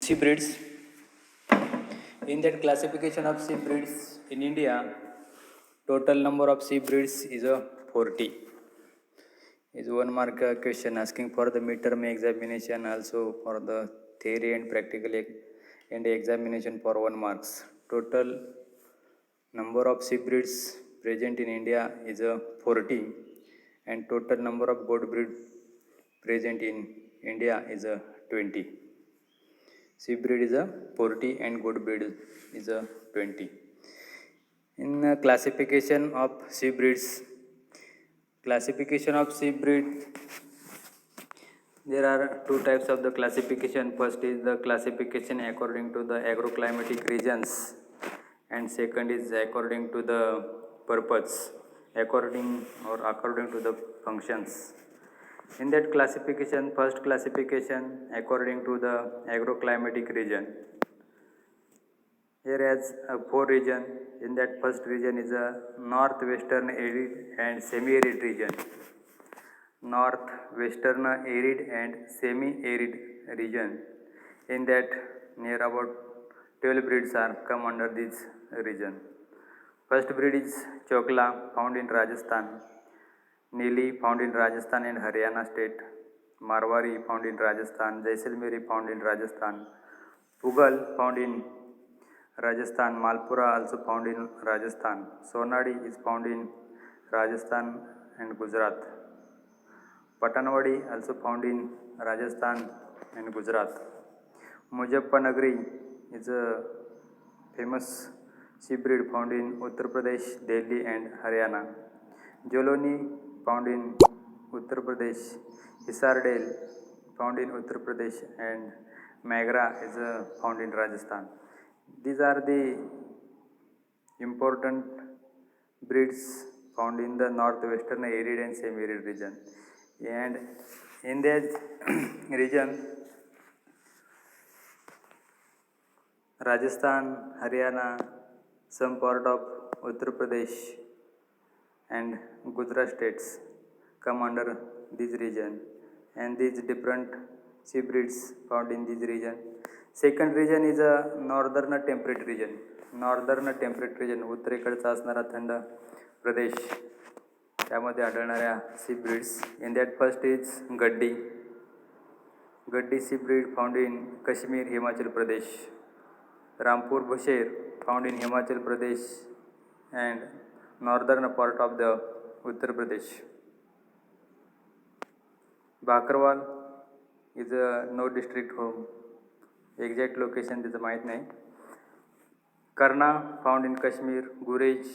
Sheep breeds. In that classification of sheep breeds in India, total number of sheep breeds is a 40. Is one mark question asking for the midterm examination, also for the theory and practical and examination for 1 marks. Total number of sheep breeds present in India is a 40, and total number of goat breed present in India is a 20. Sheep breed is a 40 and goat breed is a 20. In classification of sheep breeds, there are two types of the classification. First is the classification according to the agroclimatic regions, and second is according to the purpose, according to the functions. In that classification, first classification according to the agroclimatic region. Here has a 4 region. In that first region is a northwestern arid and semi-arid region. Northwestern arid and semi-arid region. In that near about 12 breeds are come under this region. First breed is Chokla, found in Rajasthan. Neeli, found in Rajasthan and Haryana state. Marwari, found in Rajasthan. Jaisalmeri, found in Rajasthan. Pugal, found in Rajasthan. Malpura, also found in Rajasthan. Sonadi is found in Rajasthan and Gujarat. Patanwadi, also found in Rajasthan and Gujarat. Muzaffarnagar is a famous sheep breed found in Uttar Pradesh, Delhi and Haryana. Joloni, found in Uttar Pradesh. Hisardale, found in Uttar Pradesh, and Magra is found in Rajasthan. These are the important breeds found in the northwestern arid and semi-arid region. And in that region, Rajasthan, Haryana, some part of Uttar Pradesh and Gujarat states come under this region, and these different sheep breeds found in this region. Second region is a northern temperate region. Northern temperate region, उत्तरेकडचा असणारा थंड प्रदेश, त्यामध्ये आढळणाऱ्या sheep breeds. In that first is Gaddi. Gaddi sheep breed found in Kashmir, Himachal Pradesh. Rampur Bushair, found in Himachal Pradesh and northern part of the Uttar Pradesh. Bakarwal is a no district home. Exact location त्याचं माहीत नाही. Karna, found in Kashmir. Gurez,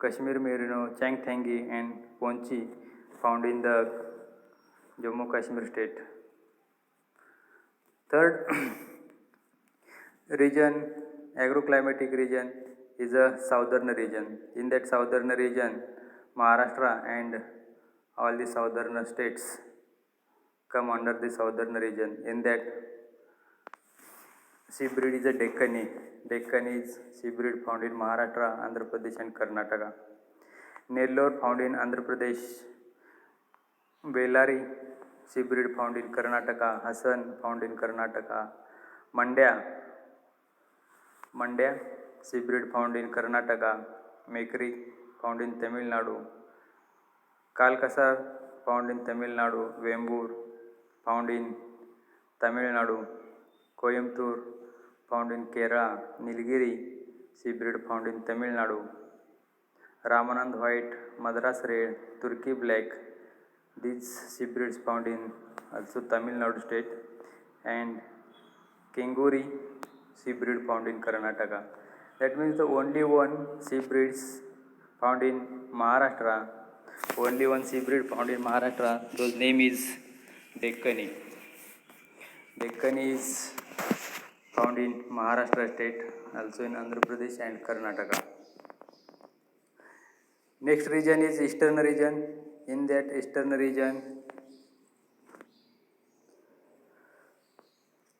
Kashmir Merino, Changthangi and Ponchi, found in the Jammu Kashmir state. Third region, agroclimatic region, is a southern region. In that southern region, Maharashtra and all the southern states come under the southern region. In that sheep breed is a Deccani. Deccani is sheep breed found in Maharashtra, Andhra Pradesh and Karnataka. Nellore, found in Andhra Pradesh. Bellari, sheep breed found in Karnataka. Hassan, found in Karnataka. Mandya, sheep breed found in Karnataka. Mekri, found in Tamil Nadu. Kalkasar, found in Tamil Nadu. Vembur, found in Tamil Nadu. Coimbatore, found in Kerala. Nilgiri, sheep breed found in Tamil Nadu. Ramanand White, Madras Red, Turkey Black, these sheep breeds found in also Tamil Nadu state. And Kenguri, sheep breed found in Karnataka. That means the only one sheep breeds found in Maharashtra, only one sheep breed found in Maharashtra, whose name is Deccani. Deccani is found in Maharashtra state, also in Andhra Pradesh and Karnataka. Next region is eastern region. In that eastern region,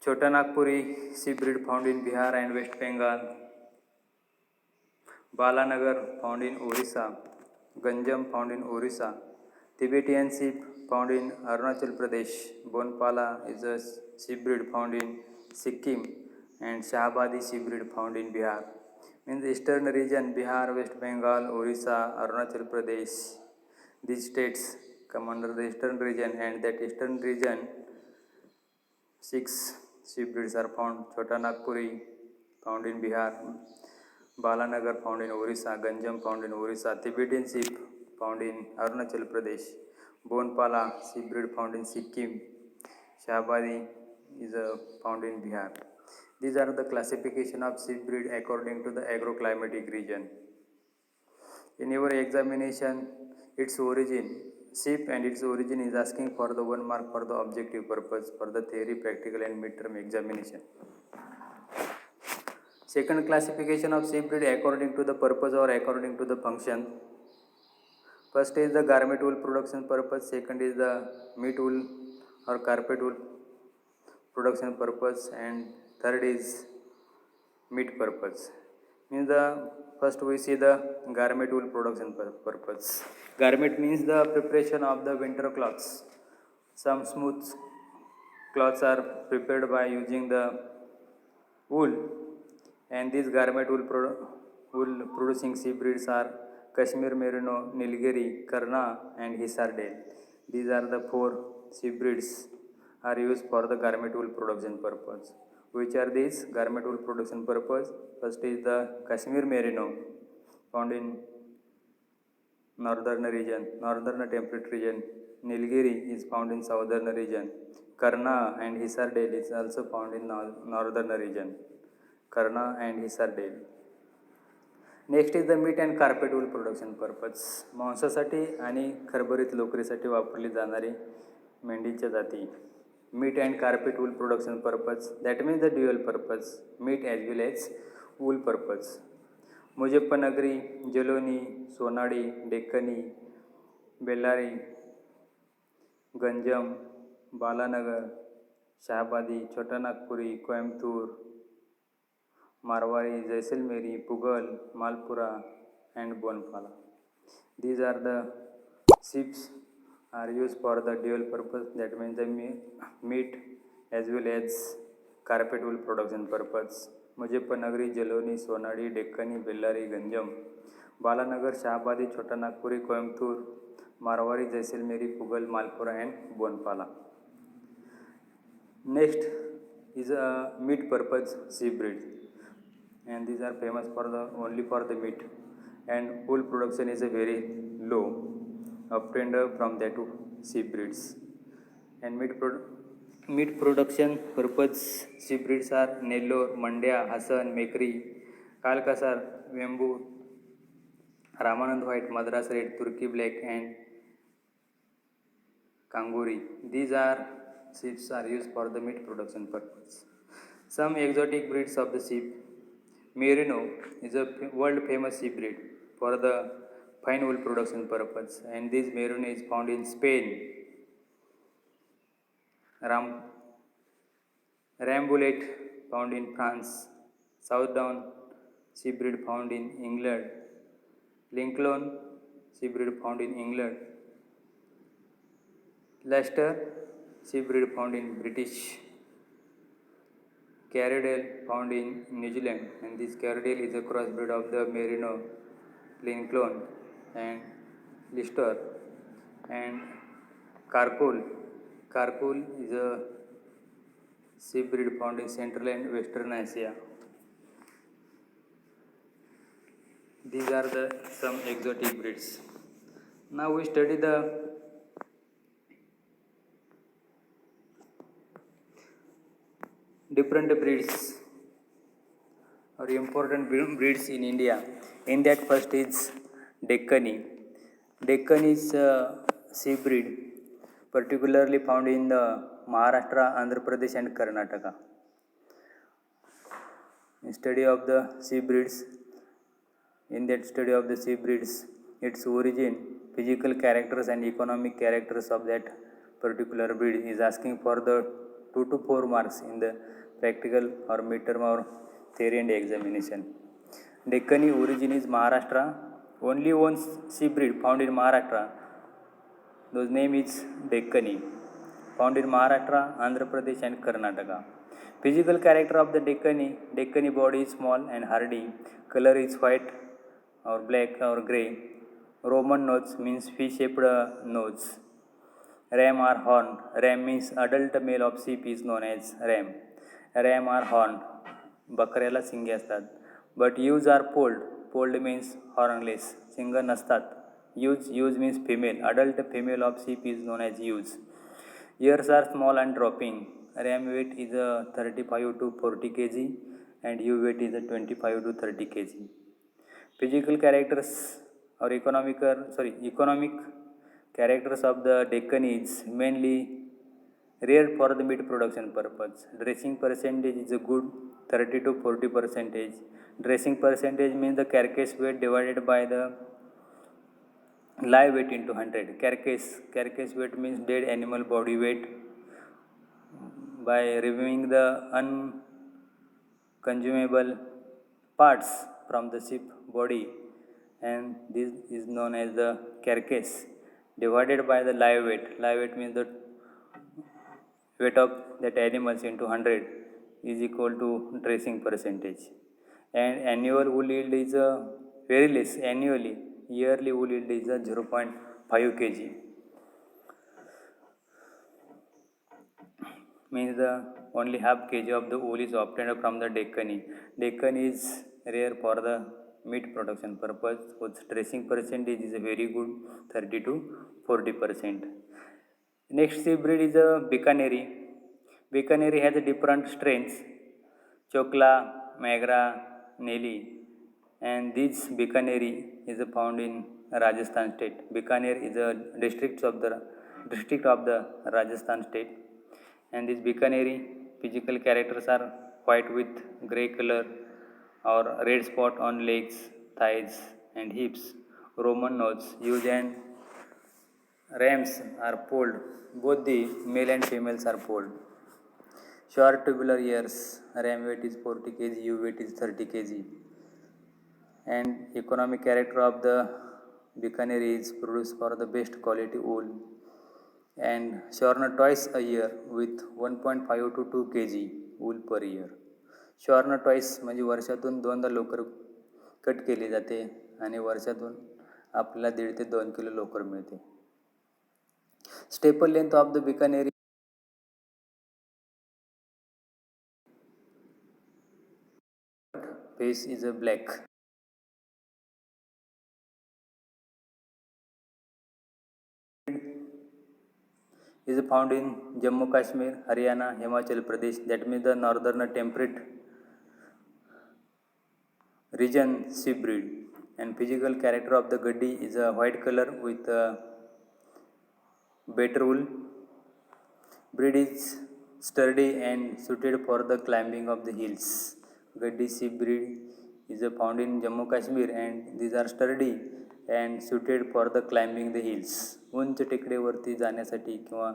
Chota Nagpuri sheep breed found in Bihar and West Bengal. Balanagar, found in Orissa. Ganjam, found in Orissa. Tibetan sheep found in Arunachal Pradesh. Bonpala is a sheep breed found in Sikkim, and Shahabadi sheep breed found in Bihar. In the eastern region, Bihar, West Bengal, Orissa, Arunachal Pradesh, these states come under the eastern region, and that eastern region 6 sheep breeds are found. Chota Nagpuri found in Bihar, Balanagar found in Orissa, Ganjam found in Orissa, Tibetan sheep found in Arunachal Pradesh, Bonpala sheep breed found in Sikkim, Shahabadi is found in Bihar. These are the classification of sheep breed according to the agroclimatic region. In your examination, its origin, sheep and its origin is asking for the 1 mark for the objective purpose for the theory, practical and midterm examination. Second classification of sheep breed according to the purpose or according to the function. First is the garment wool production purpose, second is the meat wool or carpet wool production purpose, and third is meat purpose. Means the first we see the garment wool production purpose. Garment means the preparation of the winter cloths. Some smooth cloths are prepared by using the wool, and these garment wool producing sheep breeds are Kashmir Merino, Nilgiri, Karna, and Hisar Dale. These are the 4 sheep breeds are used for the garment wool production purpose. Which are these garment wool production purpose? First is the Kashmir Merino, found in northern region, northern temperate region. Nilgiri is found in southern region. Karna and Hisar Dale is also found in northern region. Karna and Hisar Dale. Next is the meat and carpet wool production purpose. मांसासाठी आणि खरबरीत लोकरीसाठी वापरली जाणारी मेंढीच्या जाती. Meat and carpet wool production purpose, that means the dual purpose, meat as well as wool purpose. Muzaffarnagari, Jalauni, Sonadi, Deccani, Bellary, Ganjam, Balanagar, Shahabadi, Chhota Nagpuri, Coimbatore, Marwari, Jaisalmeri, Pugal, Malpura, and Bonpala. These are the sheeps are used for the dual purpose, that means the meat as well as carpet wool production purpose. Muzaffarnagar, Jaloni, Sonadi, Deccani, Bellary, Ganjam, Balanagar, Shahabadi, Chota Nagpuri, Coimbatore, Marwari, Jaisalmeri, Pugal, Malpura, and Bonpala. Next is a meat purpose sheep breed, and these are famous for the only for the meat, and wool production is a very low obtained from that sheep breeds. And meat production purpose sheep breeds are Nellore, Mandya, Hassan, Mekri, Kalkasar, Vembu, Ramanand White, Madras Red, Turkey Black, and Kanguri. These are sheep are used for the meat production purpose. Some exotic breeds of the sheep. Merino is a world famous sheep breed for the fine wool production purpose, and this Merino is found in Spain. Rambouillet found in France. Southdown sheep breed found in England. Lincoln sheep breed found in England. Leicester sheep breed found in British. Carridale found in New Zealand, and this Carridale is a crossbreed of the Merino, Lincoln, and Leicester. And Karkul is a sheep breed found in Central and Western Asia. These are the some exotic breeds. Now we study the different breeds or important breeds in India. In that, first is Deccani. Deccani is a sheep breed particularly found in the Maharashtra, Andhra Pradesh, and Karnataka. In study of the sheep breeds, in that study of the sheep breeds, its origin, physical characters, and economic characters of that particular breed is asking for the 2 to 4 marks in the practical or midterm or theory and examination. Deccani origin is Maharashtra. Only one sheep breed found in Maharashtra. Those name is Deccani. Found in Maharashtra, Andhra Pradesh, and Karnataka. Physical character of the Deccani body is small and hardy. Color is white or black or grey. Roman nose means fish-shaped nose. Ram or horn. Ram means adult male of sheep is known as ram. Ram or horn. बकऱ्याला शिंगे असतात. But ewes are polled. Polled means hornless. शिंग नसतात. Ewes means female. Adult female of sheep is known as ewes. Ears are small and dropping. Ram weight is 35 to 40 kg and ewe weight is 25 to 30 kg. Physical characters or economic characters of the Deccan is mainly rare for the meat production purpose. Dressing percentage is a good 30 to 40 percentage. Dressing percentage means the carcass weight divided by the live weight into 100. Carcass weight means dead animal body weight. By removing the unconsumable parts from the sheep body, and this is known as the carcass, divided by the live weight. Live weight means the weight of that animals into 100 is equal to dressing percentage. And annual wool yield is very less annually. Yearly wool yield is 0.5 kg. Means the only half kg of the wool is obtained from the Deccan. Deccan is rare for the meat production purpose, whose dressing percentage is very good 30 to 40%. Next sheep breed is a Bikaneri. Bikaneri has a different strains, Chokla, Magra, Neli, and this Bikaneri is found in Rajasthan state. Bikaner is a district of the Rajasthan state. And these Bikaneri physical characters are white with grey color or red spot on legs, thighs and hips. Roman nose. Ewes and rams are polled. Both the male and females are polled. Short tubular ears. Ram weight is 40 kg, ewe weight is 30 kg. And economic character of the Bikaneri is produced for the best quality wool and shorn twice a year with 1.5 to 2 kg wool per year. Shorn twice म्हणजे वर्षातून दोनदा लोकर cut केली जाते आणि वर्षातून आपल्याला 1.5 ते 2 kilo लोकर मिळते. Staple length of the Bikaneri face is a black. Is found in Jammu Kashmir, Haryana, Himachal Pradesh, that means the northern temperate region sheep breed. And physical character of the Gaddi is a white color with better wool. Breed is sturdy and suited for the climbing of the hills. Gaddi sheep breed is found in Jammu Kashmir and these are sturdy and suited for the climbing the hills. उंच टेकडेवरती जाण्यासाठी किंवा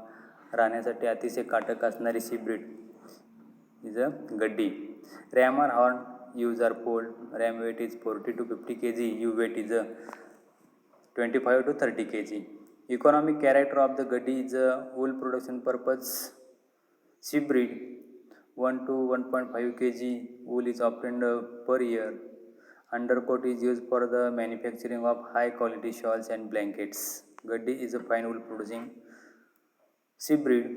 राहण्यासाठी अतिशय काटक असणारी she breed is a Gaddi. Ram are horn ewes are polled. Ram weight is 40 to 50 kg. Ewe weight is 25 to 30 kg. Economic character of the Gaddi is a wool production purpose sheep breed. 1 to 1.5 kg wool is obtained per year. Undercoat is used for the manufacturing of high quality shawls and blankets. Gaddi is a fine wool producing sheep breed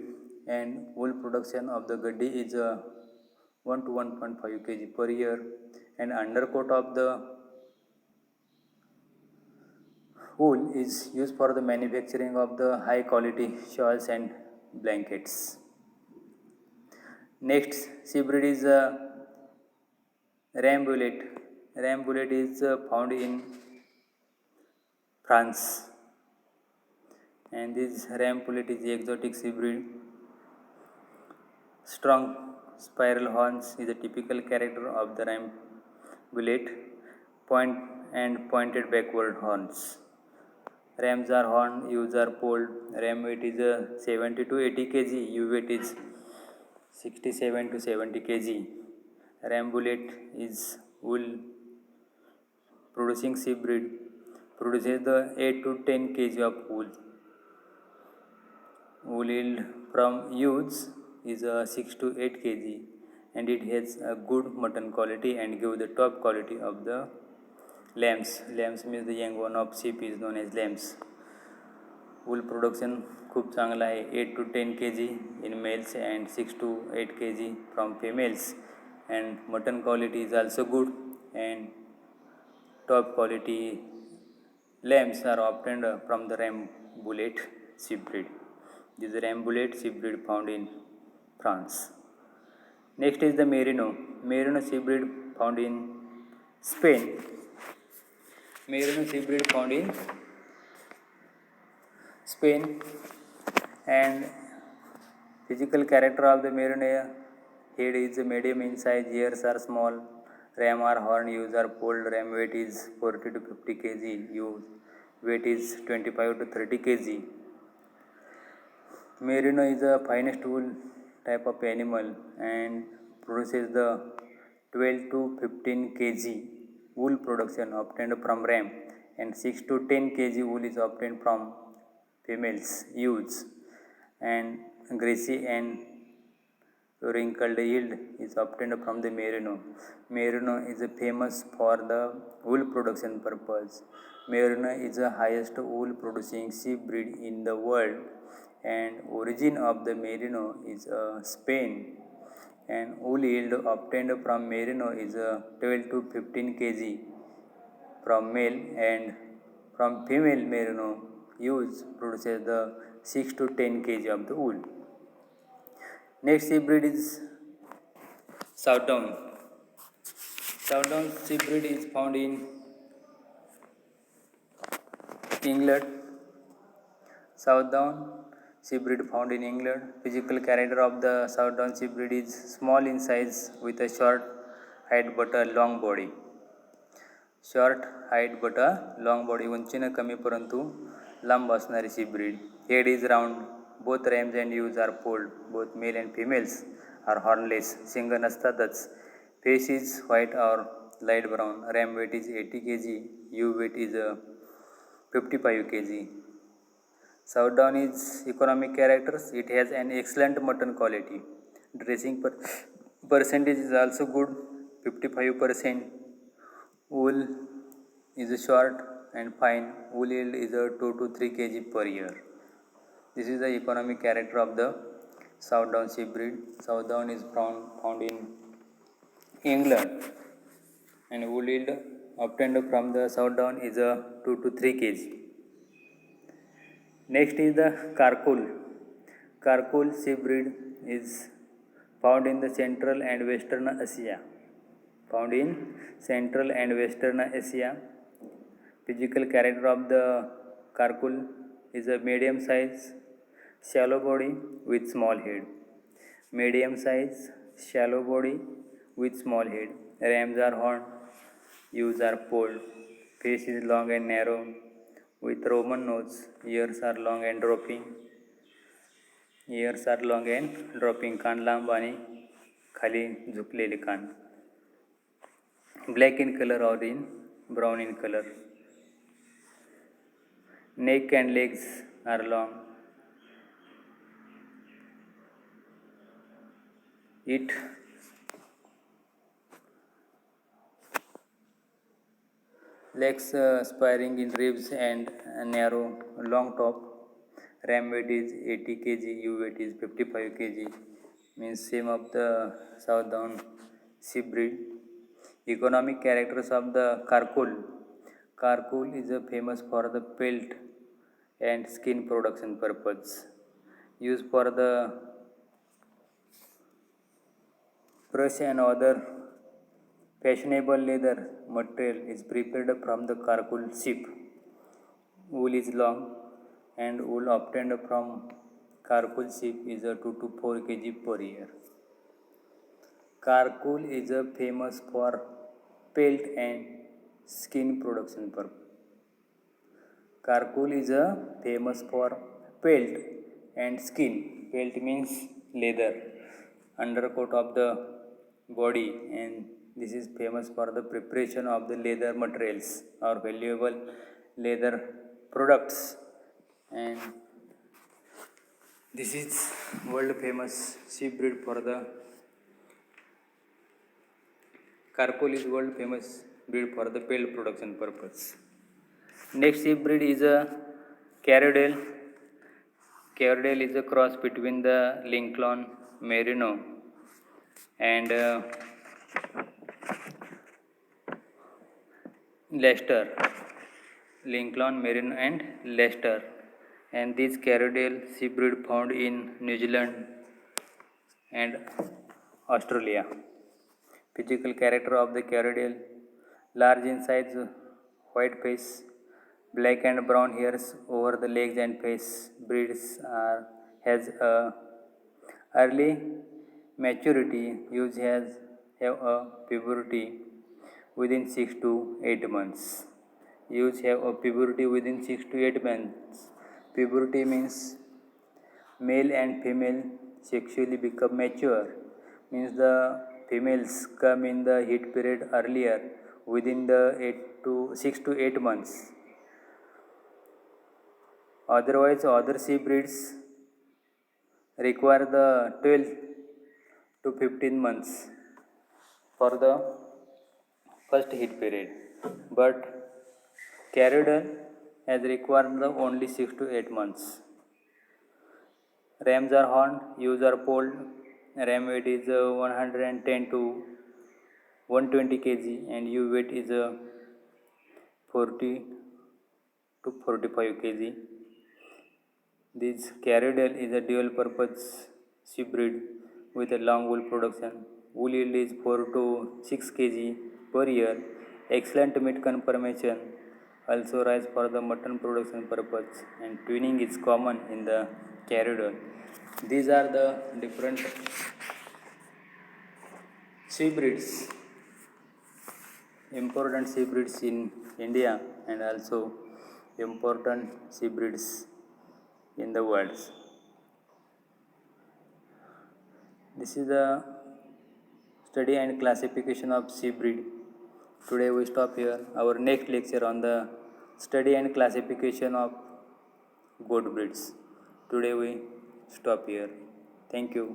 and wool production of the Gaddi is 1 to 1.5 kg per year, and undercoat of the wool is used for the manufacturing of the high quality shawls and blankets. Next sheep breed is Rambouillet. Rambouillet is found in France, and this Rambouillet is the exotic sheep breed. Strong spiral horns is a typical character of the Rambouillet. Point and pointed backward horns. Rams are horned, ewes are polled. Ram weight is 70 to 80 kg, ewe weight is 67 to 70 kg. Rambouillet is wool producing sheep breed, produces the 8 to 10 kg of wool. Wool yield from ewes is 6 to 8 kg and it has a good mutton quality and give the top quality of the lambs. Lambs means the young one of sheep is known as lambs. Wool production खूप चांगला आहे. 8 to 10 kg in males and 6 to 8 kg from females, and mutton quality is also good, and top quality lambs are obtained from the Rambouillet sheep breed. This is Rambouillet sheep breed found in France. Next is the Merino. Merino sheep breed found in Spain. Merino sheep breed found in Spain, and physical character of the Merino head is medium in size, ears are small, ram or horn use are pulled, ram weight is 40 to 50 kg, use weight is 25 to 30 kg. Merino is the finest wool type of animal and produces the 12 to 15 kg wool production obtained from ram, and 6 to 10 kg wool is obtained from females ewes, and greasy and wrinkled yield is obtained from the Merino. Merino is famous for the wool production purpose. Merino is the highest wool producing sheep breed in the world, and origin of the Merino is Spain, and wool yield obtained from Merino is 12 to 15 kg from male, and from female Merino ewes produces the 6 to 10 kg of the wool. Next sheep breed is Southdown. Southdown sheep breed is found in England. Southdown sheep breed found in England. Physical character of the Southdown sheep breed is small in size with a short height but a long body. Short height but a long body. उंचीनं कमी परंतु लांब असणारी sheep breed. Head is round. Both rams and ewes are polled. Both male and females are hornless. शिंग नसतातच. Face is white or light brown. Ram weight is 80 kg. Ewe weight is 55 kg. Southdown is economic characters. It has an excellent mutton quality. Dressing percentage is also good, 55%. Wool is short and fine. Wool yield is 2 to 3 kg per year. This is the economic character of the Southdown sheep breed. Southdown is found in England, and wool yield obtained from the Southdown is 2 to 3 kg. Next is the Karkul. Karkul sheep breed is found in the Central and Western Asia. Found in Central and Western Asia. Physical character of the Karkul is a medium size, shallow body with small head. Medium size, shallow body with small head. Rams are horned, ewes are polled. Face is long and narrow with Roman nose. Ears are long and dropping. Ears are long and dropping. कान लांब आणि खाली झुकलेले कान. Black in color or in brown in color. Neck and legs are long. It legs spiring in ribs and narrow, long top. Ram weight is 80 kg, ewe weight is 55 kg. Means same of the Southdown sheep breed. Economic characters of the Karkul. Karkul is famous for the pelt and skin production purpose. Used for the brush and other fashionable leather material is prepared from the Karkul sheep. Wool is long, and wool obtained from Karkul sheep is 2 to 4 kg per year. Karkul is famous for pelt and skin production purpose. Karkul is famous for pelt and skin. Pelt means leather, undercoat of the body, and this is famous for the preparation of the leather materials or valuable leather products. And this is world famous sheep breed for the Carpol is world famous breed for the pelt production purpose. Next sheep breed is a Cardedale. Cardedale is a cross between the Lincoln Merino and Leicester. Lincoln Merino and Leicester. And this Cardedale sheep breed found in New Zealand and Australia. Physical character of the Cardedale: large in size, white face, black and brown hairs over the legs and face. Has a early maturity. Use have a puberty within 6 to 8 months. Use have a puberty within 6 to 8 months. Puberty means male and female sexually become mature, means the females come in the heat period earlier within the 6 to 8 months. Otherwise other sheep breeds require the 12 to 15 months for the first heat period, but Cardedale has required the only 6 to 8 months. Rams are horned, ewes are polled. Ram weight is 110 to 120 kg and ewe weight is 40 to 45 kg. This Cardedale is a dual purpose sheep breed with a long wool production. Wool yield is 4 to 6 kg per year. Excellent meat conformation. Also rice for the mutton production purpose, and twinning is common in the Cardedale. These are the different sheep breeds, important sheep breeds in India and also important sheep breeds in the world. This is the study and classification of sheep breed. Today we stop here. Our next lecture on the study and classification of goat breeds. Today we stop here. Thank you.